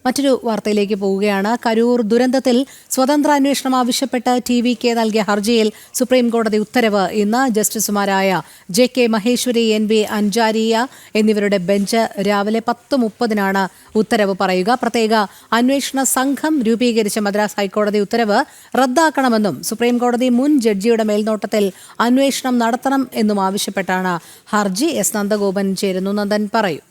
മറ്റൊരു വാർത്തയിലേക്ക് പോവുകയാണ്. കരൂർ ദുരന്തത്തിൽ സ്വതന്ത്ര അന്വേഷണം ആവശ്യപ്പെട്ട് ടി.വി.കെ നൽകിയ ഹർജിയിൽ സുപ്രീം കോടതി ഉത്തരവ് ഇന്ന്. ജസ്റ്റിസുമാരായ ജെ.കെ. മഹേശ്വരി, എൻ.ബി. അൻജാരിയ എന്നിവരുടെ ബെഞ്ച് രാവിലെ 10:30 ഉത്തരവ് പറയുക. പ്രത്യേക അന്വേഷണ സംഘം രൂപീകരിച്ച മദ്രാസ് ഹൈക്കോടതി ഉത്തരവ് റദ്ദാക്കണമെന്നും സുപ്രീം കോടതി മുൻ ജഡ്ജിയുടെ മേൽനോട്ടത്തിൽ അന്വേഷണം നടത്തണം എന്നും ആവശ്യപ്പെട്ടാണ് ഹർജി. എസ് നന്ദഗോപൻ ചേരുന്നു. നന്ദൻ, പറയൂ.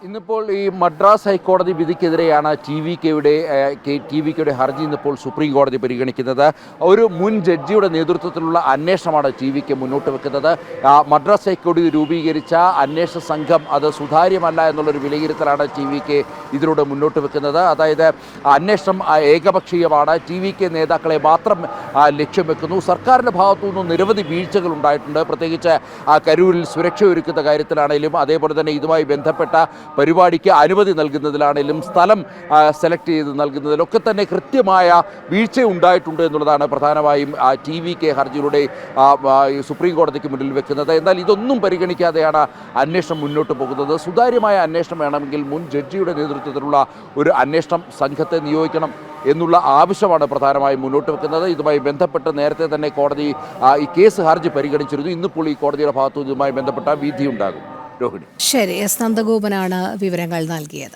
ഇന്നിപ്പോൾ ഈ മദ്രാസ് ഹൈക്കോടതി വിധിക്കെതിരെയാണ് ടി.വി.കെയുടെ ഹർജി ഇന്നിപ്പോൾ സുപ്രീം കോടതി പരിഗണിക്കുന്നത്. ഒരു മുൻ ജഡ്ജിയുടെ നേതൃത്വത്തിലുള്ള അന്വേഷണമാണ് ടി.വി.കെ മുന്നോട്ട് വെക്കുന്നത്. മദ്രാസ് ഹൈക്കോടതി രൂപീകരിച്ച അന്വേഷണ സംഘം അത് സുതാര്യമല്ല എന്നുള്ളൊരു വിലയിരുത്തലാണ് ടി.വി.കെ ഇതിലൂടെ മുന്നോട്ട് വെക്കുന്നത്. അതായത് അന്വേഷണം ഏകപക്ഷീയമാണ്, ടി.വി.കെ നേതാക്കളെ മാത്രം ലക്ഷ്യം വെക്കുന്നു. സർക്കാരിൻ്റെ ഭാഗത്തു നിന്നും നിരവധി വീഴ്ചകൾ ഉണ്ടായിട്ടുണ്ട്. പ്രത്യേകിച്ച് കരൂരിൽ സുരക്ഷ ഒരുക്കുന്ന കാര്യത്തിലാണെങ്കിലും അതേപോലെ തന്നെ ഇതുമായി ബന്ധപ്പെട്ട പരിപാടിക്ക് അനുമതി നൽകുന്നതിലാണെങ്കിലും സ്ഥലം സെലക്ട് ചെയ്ത് നൽകുന്നതിലൊക്കെ തന്നെ കൃത്യമായ വീഴ്ച ഉണ്ടായിട്ടുണ്ട് എന്നുള്ളതാണ് പ്രധാനമായും ടി.വി.കെ ഹർജിയിലൂടെ സുപ്രീം കോടതിക്ക് മുന്നിൽ വെക്കുന്നത്. എന്നാൽ ഇതൊന്നും പരിഗണിക്കാതെയാണ് അന്വേഷണം മുന്നോട്ട് പോകുന്നത്. സുതാര്യമായ അന്വേഷണം വേണമെങ്കിൽ മുൻ ജഡ്ജിയുടെ നേതൃത്വത്തിലുള്ള ഒരു അന്വേഷണ സംഘത്തെ നിയോഗിക്കണം എന്നുള്ള ആവശ്യമാണ് പ്രധാനമായും മുന്നോട്ട് വെക്കുന്നത്. ഇതുമായി ബന്ധപ്പെട്ട് നേരത്തെ തന്നെ കോടതി ഈ കേസ് ഹർജി പരിഗണിച്ചിരുന്നു. ഇന്നിപ്പോൾ ഈ കോടതിയുടെ ഭാഗത്തു ഇതുമായി ബന്ധപ്പെട്ട വിധിയുണ്ടാകും. ശരി, എസ് നന്ദഗോപനാണ് വിവരങ്ങൾ നൽകിയത്.